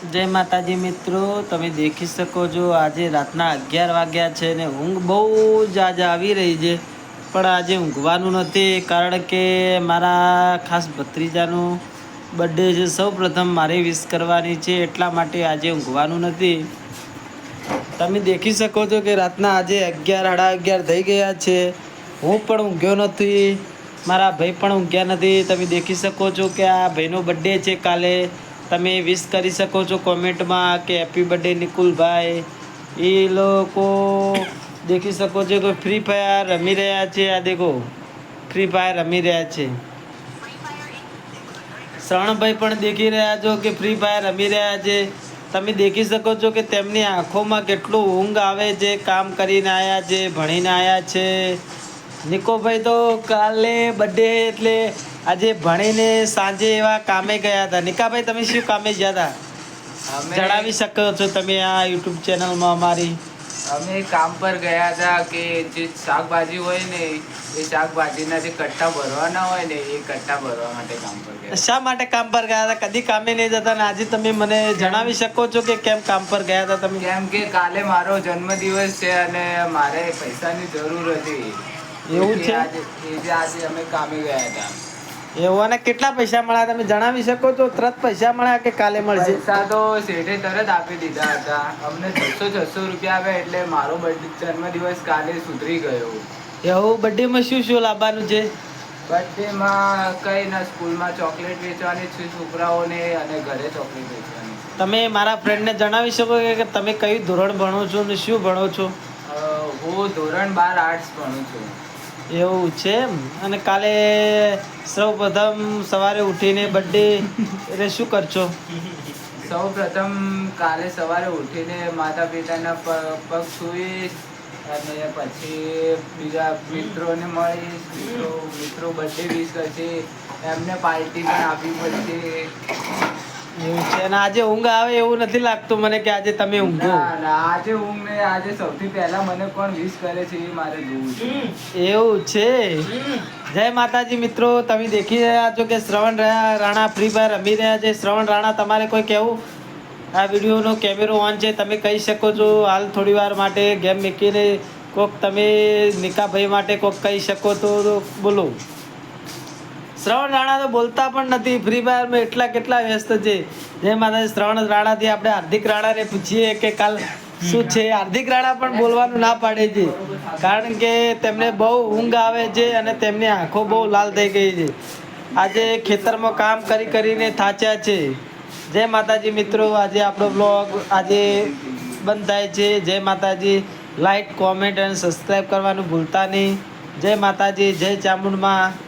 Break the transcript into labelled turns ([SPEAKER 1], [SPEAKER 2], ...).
[SPEAKER 1] જય માતાજી મિત્રો, તમે દેખી શકો છો આજે રાતના 11 વાગ્યા છે ને ઊંઘ બહુ જ આજે આવી રહી છે, પણ આજે ઊંઘવાનું નથી કારણ કે મારા ખાસ ભત્રીજાનું બર્થડે છે. સૌ પ્રથમ મારે વિશ કરવાની છે, એટલા માટે આજે ઊંઘવાનું નથી. તમે દેખી શકો છો કે રાતના આજે 11 સાડા 11 થઈ ગયા છે. હું પણ ઊંઘ્યો નથી, મારા ભાઈ પણ ઊંઘ્યા નથી. તમે દેખી શકો છો કે આ ભાઈનો બર્થડે છે કાલે. તમે વિશ કરી શકો છો કોમેન્ટમાં કે હેપી બર્થડે નિકુલભાઈ. એ લોકો દેખી શકો છો કે ફ્રી ફાયર રમી રહ્યા છે. આ દેખો ફ્રી ફાયર રમી રહ્યા છે. શરણભાઈ પણ દેખી રહ્યા છો કે ફ્રી ફાયર રમી રહ્યા છે. તમે દેખી શકો છો કે તેમની આંખોમાં કેટલું ઊંઘ આવે છે. કામ કરીને આવ્યા છે, ભણીને આવ્યા છે. નિકોભાઈ તો કાલે બર્થડે એટલે આજે ભણીને સાંજે એવા કામે ગયા હતા. નિકાભાઈ, તમે શું કામે ગયા હતા જણાવી શકો છો તમે આ યુટ્યુબ ચેનલમાં અમારી?
[SPEAKER 2] અમે કામ પર ગયા હતા કે જે શાકભાજી હોય ને એ શાકભાજીના જે કટ્ટા ભરવાના હોય ને એ કટ્ટા ભરવા માટે કામ પર ગયા.
[SPEAKER 1] શા માટે કામ પર ગયા હતા? કદી કામે નહીં જતા ને આજે તમે મને જણાવી શકો છો કે કેમ કામ પર ગયા હતા તમે?
[SPEAKER 2] કેમ કે કાલે મારો જન્મદિવસ છે અને મારે પૈસાની જરૂર હતી.
[SPEAKER 1] એવું છે?
[SPEAKER 2] આજે અમે કામે ગયા હતા.
[SPEAKER 1] એવું? અને કેટલા પૈસા મળ્યા તમે જણાવી શકો છો? તરત પૈસા મળ્યા કે કાલે મળશે?
[SPEAKER 2] પૈસા તો શેઠે તરત આપી દીધા હતા. અમને 600 રૂપિયા આવે એટલે મારો જન્મદિવસ કાલે સુધરી ગયો.
[SPEAKER 1] એવું? બર્થડેમાં શું શું લાવવાનું છે?
[SPEAKER 2] બર્થડેમાં કઈ ના, સ્કૂલમાં ચોકલેટ વેચવાની છે છોકરાઓને અને ઘરે ચોકલેટ વેચવાની છે.
[SPEAKER 1] તમે મારા ફ્રેન્ડને જણાવી શકો કે તમે કયું ધોરણ ભણો છો ને શું ભણો છો?
[SPEAKER 2] હું ધોરણ 12 આર્ટ્સ ભણું છું.
[SPEAKER 1] એવું છે એમ? અને કાલે સૌ પ્રથમ સવારે ઉઠીને બર્થડે એટલે શું કરશો?
[SPEAKER 2] સૌ પ્રથમ કાલે સવારે ઉઠીને માતા પિતાના પગ છૂઈશ અને પછી બીજા મિત્રોને મળીશ. મિત્રો બર્થડે વિશ કરશે, એમને પાર્ટી પણ આપવી પડશે.
[SPEAKER 1] એવું છે? અને આજે ઊંઘ આવે એવું નથી લાગતું મને કે આજે તમે ઊંઘો.
[SPEAKER 2] ના, આજે ઊંઘ ને આજે સૌથી પહેલા મને કોણ વિશ કરે છે એ મારે જોવું છે.
[SPEAKER 1] એવું છે? જય માતાજી મિત્રો, તમે દેખી રહ્યા છો કે શ્રવણ રાણા ફ્રી ફાયર રમી રહ્યા છે. શ્રવણ રાણા, તમારે કોઈ કહેવું? આ વિડીયોનો કેમેરો ઓન છે, તમે કહી શકો છો. હાલ થોડી વાર માટે ગેમ મૂકીને કોક તમે નિકાભાઈ માટે કોક કહી શકો તો બોલો. શ્રવણ રાણા તો બોલતા પણ નથી. ફ્રી ફાયરમાં એટલા કેટલા વ્યસ્ત છે. જય માતાજી. શ્રવણ રાણાથી આપણે હાર્દિક રાણાને પૂછીએ કે કાલ શું છે. હાર્દિક રાણા પણ બોલવાનું ના પાડે છે કારણ કે તેમને બહુ ઊંઘ આવે છે અને તેમની આંખો બહુ લાલ થઈ ગઈ છે. આજે ખેતરમાં કામ કરીને થાચ્યા છે. જય માતાજી મિત્રો, આજે આપણો બ્લોગ આજે બંધ થાય છે. જય માતાજી. લાઈક, કોમેન્ટ અને સબસ્ક્રાઈબ કરવાનું ભૂલતા નહીં. જય માતાજી. જય ચામુંડમાં.